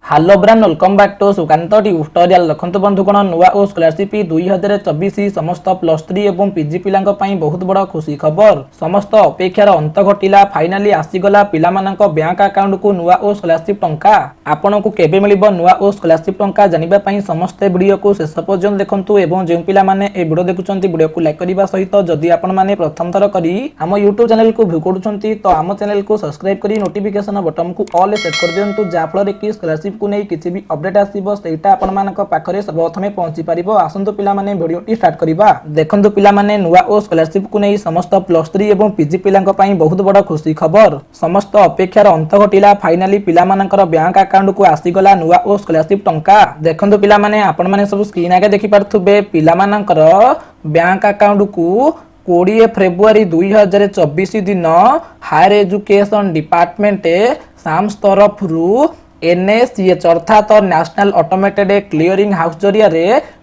Hello brand welcome back to Sukant tutorial. देखो बंधुगण नुआ और स्कॉलरशिप 2024 समस्त +3 और पीजी पिला बहुत बड़ खुशी खबर। समस्त अपेक्षार अंत घटिला। फाइनाली आसीगला पिलामानक बैंक अकाउंट को नुआ और स्कॉलरशिप टंका। आपन को केबे मिलिबो नुआ और स्कॉलरशिप टंका जानिबा पई समस्त वीडियो को शेष पर्यंत देखंतु एवं जे पिला माने ए वीडियो देखुचंती वीडियो को लाइक करबा सहित जदि आपन माने प्रथम थर करी हम YouTube चैनल को व्यू करूचंती तो हम चैनल को सब्सक्राइब करी नोटिफिकेशन बटन को ऑल सेट कर दियंतु जा फल रे कि स्कॉलरशिप को नहीं किसी भी अपडेट आसीबो सेटा आपण मानक पाखरे सर्वप्रथमे पहुंची परिबो। आसंतु पिला माने वीडियो टी स्टार्ट करिबा। देखंतु पिला माने नुआ और स्कॉलरशिप को नहीं समस्त +3 एवं पीजी पिलांक पई बहुत बड़ खुशी खबर। समस्त अपेक्षार अंत घटिला। फाइनाली पिला मानकर बैंक अकाउंट को आसीगला नुआ और स्कॉलरशिप टंका। देखंतु पिला माने आपण माने सब स्क्रीन आगे देखि पारथुबे पिला मानकर बैंक अकाउंट को 20 फेब्रुआरी 2024 दिन हायर एजुकेशन डिपार्टमेंट साम्स तरफ NACH अर्थात नेशनल ऑटोमेटेड क्लियरिंग हाउस जरिया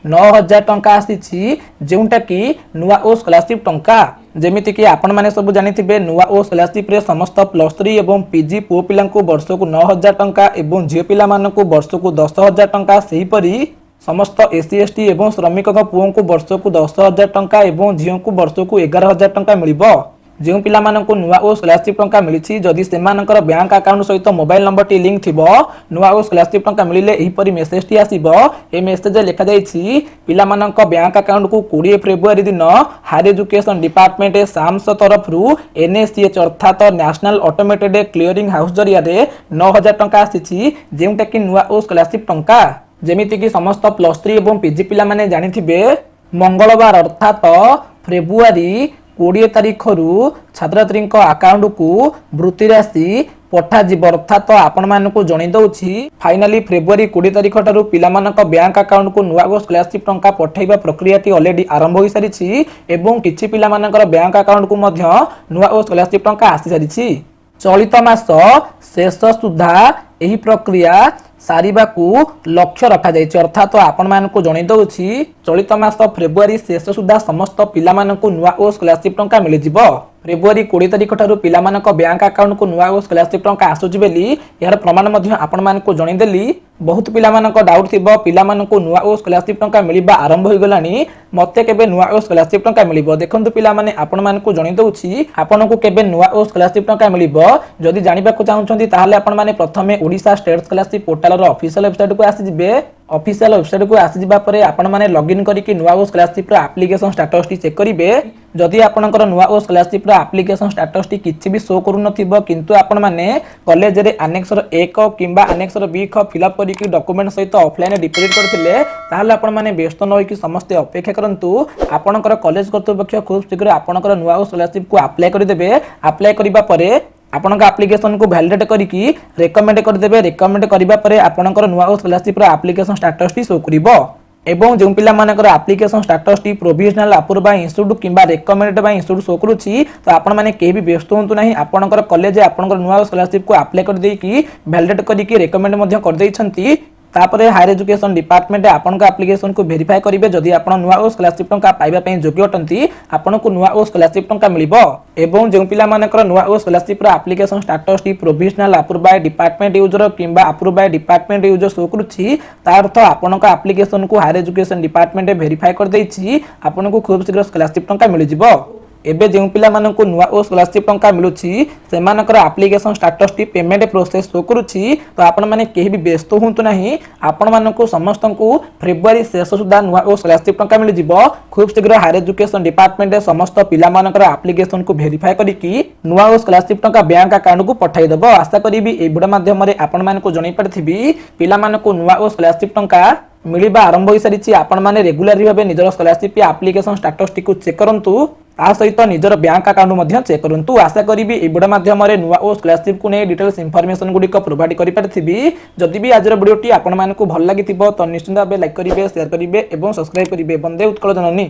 9000 टंका आसी जोटा कि नुआ और स्कॉलरशिप टंका। जेमिति कि आपण माने सब जानिथिबे नुआ और स्कॉलरशिप रे समस्त +3 एवं पीजी पो पिला को वर्ष को 9000 टंका एवं झियो पिला मान को वर्ष को 10000 टंका। सेही परी समस्त SC ST एवं श्रमिक पुओं को वर्ष को 10000 टंका एवं झियो को वर्ष को 11000 टंका मिलिबो। जो पिला माननको नुआ और स्कॉलरशिप टंका मिली जदि सेमानकर बैंक अकाउंट सहित मोबाइल नंबर टी लिंक थिबो नुआ और स्कॉलरशिप टंका मिलिले एही परी मेसेज टी आसीबो। ए मेसेज लिखा जाईछि पिला मानक बैंक अकाउंट को 20 फेब्रुआरी दिन हायर एजुकेशन डिपार्टमेंट साम्स तरफ NACH अर्थात नेशनल ऑटोमेटेड क्लियरिंग हाउस जरिया 9000 टंका आसी जोटा कि नुआ और स्कॉलरशिप टंका। जेमिति कि समस्त +3 एवं पीजी पिला माने जानिथिबे मंगलवार अर्थात फेब्रुआरी 20 तारीख रु छात्रछात्री अकाउंट को वृत्ति राशि पठाଯିब अर्थात आपण मानकु जणै दउछि। फाइनाली फेब्रुआरी 20 तारीख ठारु पिला मानक बैंक अकाउंट को नुआ स्कॉलरशिप टंका पठाइबा प्रक्रिया टी ऑलरेडी आरंभ होई सारिछि एवं किछि पिला मानकर बैंक अकाउंट को मध्य नुआ स्कॉलरशिप टंका आसी सारिछि। चलित मास शेष सुधा एही प्रक्रिया सारिबा को लक्ष्य रखा जायछि अर्थात आपण मानकु जणै दउछि चलित मास फेब्रुआरी शेष सुधा समस्त पिला मानकु नुआ और स्कॉलरशिप टंका मिलि जिवो। फेब्रुआरी 20 तारीख ठारु पिला मानक बैंक अकाउंट को नुआ और स्कॉलरशिप टंका आसुछि बेली यार प्रमाण मध्य आपण मानकु जणै देली। बहुत पिला मानक डाउट थिबो पिला मानकु नुआ और स्कॉलरशिप टंका मिलिबा आरंभ होई गलानी मते केबे नुआ और स्कॉलरशिप टंका मिलिबो। देखंतु पिला माने आपण मानकु जणै दउछि आपनको केबे नुआ और स्कॉलरशिप टंका मिलिबो। जदि जानिबा को चाहुचंती ताहाले आपण माने प्रथमे ओडिसा स्टेट स्कॉलरशिप पोर्टल रो ऑफिशियल वेबसाइट को आसी जिबे। ऑफिशियल वेबसाइट को आसी जिबा परे आपण माने लॉगिन करिकि नुआ और स्कॉलरशिप रो एप्लीकेशन स्टेटस टी चेक करिवे। जदि आपनकर नुआ और स्कॉलरशिप रो एप्लीकेशन स्टेटस टी किछि भी शो करू नथिबो किंतु आपण माने कॉलेज रे एनेक्स 1 किंबा एनेक्स 2 फिलअप करिकि डॉक्यूमेंट सहित ऑफलाइन डिपोजिट करथिले ताहाले आपण माने व्यस्त न होई कि समस्त अपेक्षा करंतु आपनकर कॉलेज कर्तृपक्ष खूब शीघ्र आपनकर नुआ और स्कॉलरशिप को अप्लाई करि देबे। अप्लाई करिबा परे आपनका एप्लीकेशन को वैलिडेट करिकि रेकमेंड कर देबे। रेकमेंड करिबा परे आपनकर नुआ और स्कॉलरशिप रो एप्लीकेशन स्टेटस टी शो करिवो एवं जो पिला मानकर एप्लीकेशन स्टेटस टी प्रोविजनल अप्रूव बाय इंस्टीट्यूट किंबा रेकमेंडेड बाय इंस्टीट्यूट शो करूछि तो आपण माने केही भी व्यस्त होंतु नाही। आपनकर कॉलेज आपनकर नुआ स्कॉलरशिप को अप्लाई कर देकी वैलिडेट करिकि रेकमेंड मध्य कर दैछंती। तापरे हायर एजुकेशन डिपार्टमेंट आपनका एप्लीकेशन को वेरीफाई करिवे। जदि आपण नुआ और स्कॉलरशिप टंका पाइबा पई योग्य अटंती आपनको नुआ और स्कॉलरशिप टंका मिलिबो। एवं जो पिला मानकर नुआ और स्कॉलरशिप रो एप्लीकेशन स्टेटस टी provisional approve by department user किंबा approve by department user show करूछि तार अर्थ आपनका एप्लीकेशन को हायर एजुकेशन डिपार्टमेंट वेरीफाई कर दैछि आपनको खूब शीघ्र स्कॉलरशिप टंका मिलि जिवो। एबे जो पिला माननको नुआ और स्कॉलरशिप टंका मिलुछि सेमानकर एप्लीकेशन स्टेटस टी पेमेंट प्रोसेस शो करूछि तो आपण माने केही भी व्यस्त होंतु नाही। आपण माननको समस्तनको फेब्रुआरी शेष सुधा नुआ और स्कॉलरशिप टंका मिलि जिवो। खूब शीघ्र हायर एजुकेशन डिपार्टमेंट समस्त पिला मानकर एप्लीकेशन को वेरीफाई करिकि नुआ और स्कॉलरशिप टंका बैंक अकाउंट को पठाई देबो। आशा करिबी ए वीडियो माध्यम रे आपण माननको जणै पड़थिबी पिला माननको नुआ और स्कॉलरशिप टंका मिलिबा आरंभ होई सारिछि। आपण माने रेगुलरली भाबे निजर स्कॉलरशिप एप्लीकेशन स्टेटस टी को चेक करंतु ता सहित निजर बैंक अकाउंट मध्य चेक करंतु। आशा करिबी ए वीडियो माध्यम रे नुआ और स्कॉलरशिप को नै डिटेल्स इंफॉर्मेशन गुडी को प्रोवाइड करि पारथिबी। जदि भी आजर वीडियो टी आपण मानकु भल लागिथिबो तो निश्चित भाबे लाइक करिवे शेयर करिवे एवं सब्सक्राइब करिवे। बंदे उत्कल जननी।